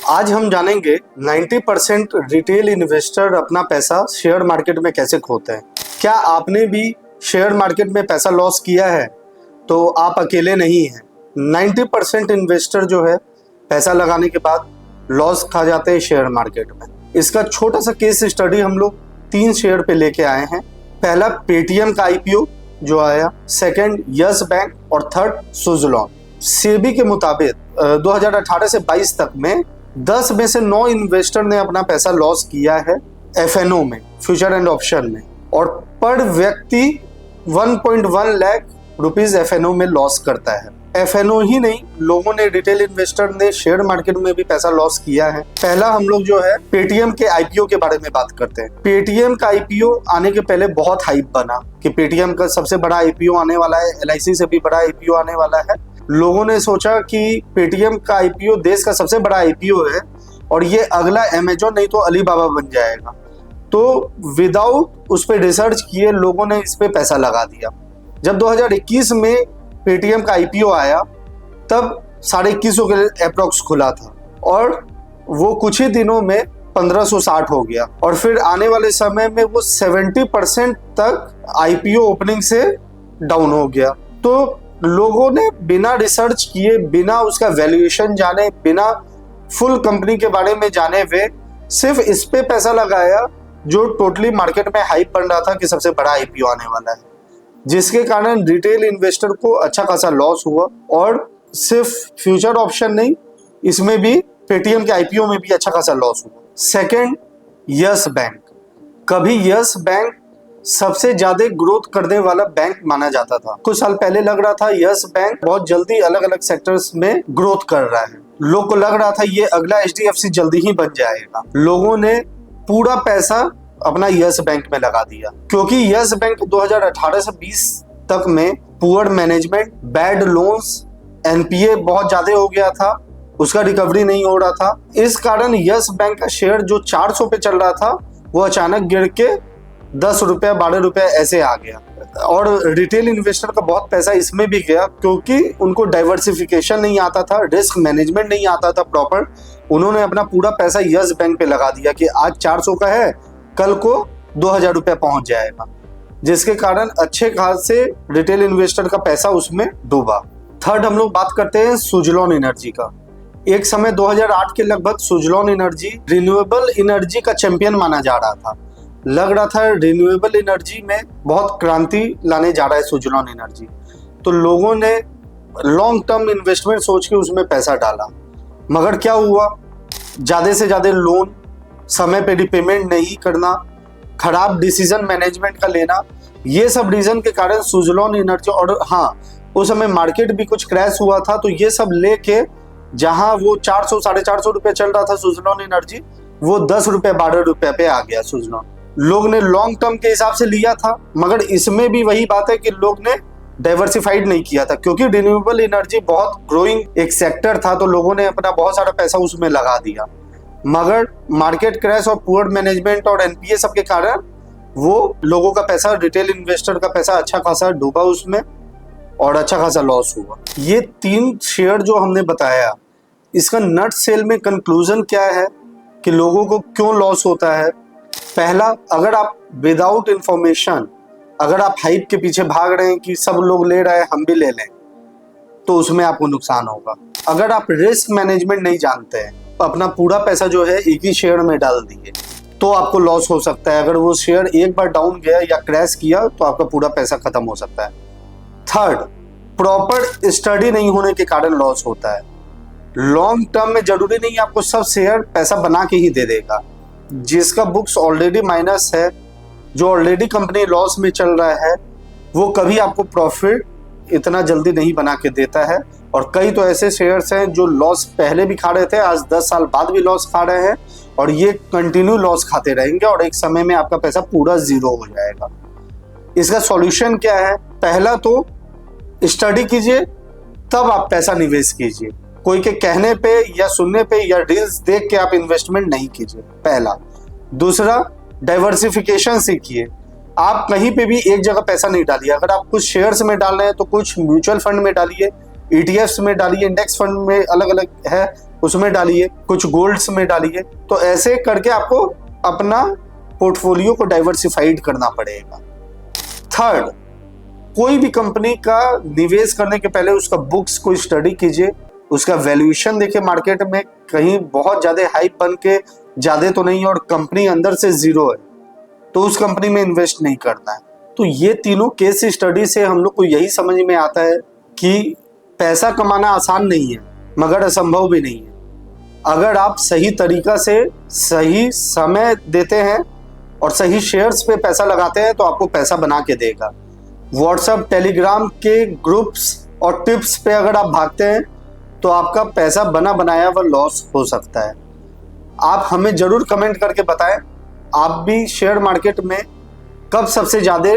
आज हम जानेंगे 90% रिटेल इन्वेस्टर अपना पैसा शेयर मार्केट में कैसे खोते हैं। क्या आपने भी शेयर मार्केट में पैसा लॉस किया है? तो आप अकेले नहीं हैं। 90% इन्वेस्टर जो है पैसा लगाने के बाद लॉस खा जाते हैं शेयर मार्केट में। इसका छोटा सा केस स्टडी हम लोग 3 शेयर पे लेके आए हैं। पहला पेटीएम का आईपीओ जो आया, सेकंड यस बैंक और थर्ड सुज़लॉन। सेबी के मुताबिक 2018 से 22 तक में 10 में से 9 इन्वेस्टर ने अपना पैसा लॉस किया है एफएनओ में, फ्यूचर एंड ऑप्शन में, और पर व्यक्ति 1.1 लाख रुपीस एफएनओ में लॉस करता है। एफएनओ ही नहीं, लोगों ने, रिटेल इन्वेस्टर ने शेयर मार्केट में भी पैसा लॉस किया है। पहला हम लोग जो है पेटीएम के आईपीओ के बारे में बात करते हैं। पेटीएम का आईपीओ आने के पहले बहुत हाइप बना कि पेटीएम का सबसे बड़ा आईपीओ आने वाला है, एलआईसी से भी बड़ा आईपीओ आने वाला है। लोगों ने सोचा कि पेटीएम का आईपीओ देश का सबसे बड़ा आईपीओ है और ये अगला अमेजॉन नहीं तो अलीबाबा बन जाएगा। तो विदाउट उस पर रिसर्च किए लोगों ने इस पे पैसा लगा दिया। जब 2021 में पेटीएम का आईपीओ आया तब 2150 के अप्रोक्स खुला था और वो कुछ ही दिनों में 1560 हो गया और फिर आने वाले समय में वो 70% तक आईपीओ ओपनिंग से डाउन हो गया। तो लोगों ने बिना रिसर्च किए, बिना उसका वैल्यूएशन जाने, बिना फुल कंपनी के बारे में जाने हुए सिर्फ इस पे पैसा लगाया जो टोटली मार्केट में हाइप बन रहा था कि सबसे बड़ा आईपीओ आने वाला है, जिसके कारण रिटेल इन्वेस्टर को अच्छा खासा लॉस हुआ। और सिर्फ फ्यूचर ऑप्शन नहीं, इसमें भी पेटीएम के आईपीओ में भी अच्छा खासा लॉस हुआ। Second, yes bank. कभी यस बैंक सबसे ज्यादा ग्रोथ करने वाला बैंक माना जाता था। कुछ साल पहले लग रहा था यस बैंक बहुत जल्दी अलग अलग सेक्टर्स में ग्रोथ कर रहा है। लोग को लग रहा था ये अगला एचडीएफसी जल्दी ही बन जाएगा। लोगों ने पूरा पैसा अपना यस बैंक में लगा दिया क्योंकि यस बैंक 2018 से 20 तक में poor management, bad loans, NPA बहुत ज्यादा हो गया था, उसका रिकवरी नहीं हो रहा था। इस कारण यस बैंक का शेयर जो 400 पे चल रहा था वो अचानक गिर के 10 रुपया, 12 रुपया ऐसे आ गया। और रिटेल इन्वेस्टर का बहुत पैसा इसमें भी गया क्योंकि उनको डाइवर्सिफिकेशन नहीं आता था, रिस्क मैनेजमेंट नहीं आता था प्रॉपर। उन्होंने अपना पूरा पैसा यस बैंक पे लगा दिया कि आज 400 का है, कल को 2000 रुपया पहुंच जाएगा, जिसके कारण अच्छे खासे रिटेल इन्वेस्टर का पैसा उसमें डूबा। थर्ड, हम लोग बात करते हैं सुज़लॉन एनर्जी का। एक समय 2008 के लगभग सुज़लॉन एनर्जी रिन्यूएबल एनर्जी का चैंपियन माना जा रहा था। लग रहा था रिन्यूएबल एनर्जी में बहुत क्रांति लाने जा रहा है सुज़लॉन एनर्जी। तो लोगों ने लॉन्ग टर्म इन्वेस्टमेंट सोच के उसमें पैसा डाला, मगर क्या हुआ, ज़्यादा से ज़्यादा लोन, समय पे रिपेमेंट नहीं करना, खराब डिसीजन मैनेजमेंट का लेना, ये सब रीजन के कारण सुज़लॉन एनर्जी, और हाँ उस समय मार्केट भी कुछ क्रैश हुआ था, तो ये सब लेके जहां वो 400 साढ़े 400 रुपये चल रहा था सुज़लॉन एनर्जी, वो 10 रुपये 12 रुपये पे आ गया सुज़लॉन। लोग ने लॉन्ग टर्म के हिसाब से लिया था, मगर इसमें भी वही बात है कि लोग ने डाइवर्सिफाइड नहीं किया था क्योंकि रिन्यूएबल एनर्जी बहुत ग्रोइंग एक सेक्टर था, तो लोगों ने अपना बहुत सारा पैसा उसमें लगा दिया। मगर मार्केट क्रैश और पुअर मैनेजमेंट और एनपीए सब के कारण वो लोगों का पैसा, रिटेल इन्वेस्टर का पैसा अच्छा खासा डूबा उसमें और अच्छा खासा लॉस हुआ। ये 3 शेयर जो हमने बताया, इसका नट सेल में कंक्लूजन क्या है कि लोगों को क्यों लॉस होता है। पहला, अगर आप विदाउट इंफॉर्मेशन, अगर आप हाइप के पीछे भाग रहे हैं कि सब लोग ले रहे हैं हम भी ले लें, तो उसमें आपको नुकसान होगा। अगर आप रिस्क मैनेजमेंट नहीं जानते हैं, अपना पूरा पैसा जो है एक ही शेयर में डाल दिए, तो आपको लॉस हो सकता है। अगर वो शेयर एक बार डाउन गया या क्रैश किया तो आपका पूरा पैसा खत्म हो सकता है। थर्ड, प्रॉपर स्टडी नहीं होने के कारण लॉस होता है। लॉन्ग टर्म में जरूरी नहीं आपको सब शेयर पैसा बना के ही दे देगा। जिसका बुक्स ऑलरेडी माइनस है, जो ऑलरेडी कंपनी लॉस में चल रहा है, वो कभी आपको प्रॉफिट इतना जल्दी नहीं बना के देता है। और कई तो ऐसे शेयर्स हैं जो लॉस पहले भी खा रहे थे, आज 10 साल बाद भी लॉस खा रहे हैं और ये कंटिन्यू लॉस खाते रहेंगे और एक समय में आपका पैसा पूरा जीरो हो जाएगा। इसका सॉल्यूशन क्या है? पहला तो स्टडी कीजिए, तब आप पैसा निवेश कीजिए। कोई के कहने पे या सुनने पे या डील्स देख के आप इन्वेस्टमेंट नहीं कीजिए, पहला। दूसरा, डाइवर्सिफिकेशन सीखिए। आप कहीं पे भी एक जगह पैसा नहीं डालिए। अगर आप कुछ शेयर्स में डाल रहे हैं तो कुछ म्यूचुअल फंड में डालिए, ईटीएफ्स में डालिए, इंडेक्स फंड में अलग अलग है, उसमें डालिए, कुछ गोल्ड्स में डालिए। तो ऐसे करके आपको अपना पोर्टफोलियो को डाइवर्सिफाइड करना पड़ेगा। थर्ड, कोई भी कंपनी का निवेश करने के पहले उसका बुक्स को स्टडी कीजिए, उसका वैल्यूएशन देखिए मार्केट में, कहीं बहुत ज्यादा हाइप बन के ज्यादा तो नहीं है और कंपनी अंदर से जीरो है तो उस कंपनी में इन्वेस्ट नहीं करना है। तो ये तीनों केस स्टडी से हम लोग को यही समझ में आता है कि पैसा कमाना आसान नहीं है मगर असंभव भी नहीं है। अगर आप सही तरीका से सही समय देते हैं और सही शेयर्स पे पैसा लगाते हैं तो आपको पैसा बना के देगा। व्हाट्सएप टेलीग्राम के ग्रुप्स और टिप्स पे अगर आप भागते हैं तो आपका पैसा बना बनाया हुआ लॉस हो सकता है। आप हमें जरूर कमेंट करके बताएं आप भी शेयर मार्केट में कब सबसे ज़्यादा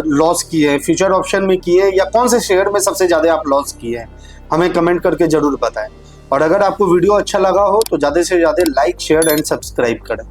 लॉस किए हैं, फ्यूचर ऑप्शन में किए हैं या कौन से शेयर में सबसे ज़्यादा आप लॉस किए हैं, हमें कमेंट करके जरूर बताएं। और अगर आपको वीडियो अच्छा लगा हो तो ज़्यादा से ज़्यादा लाइक, शेयर एंड सब्सक्राइब करें।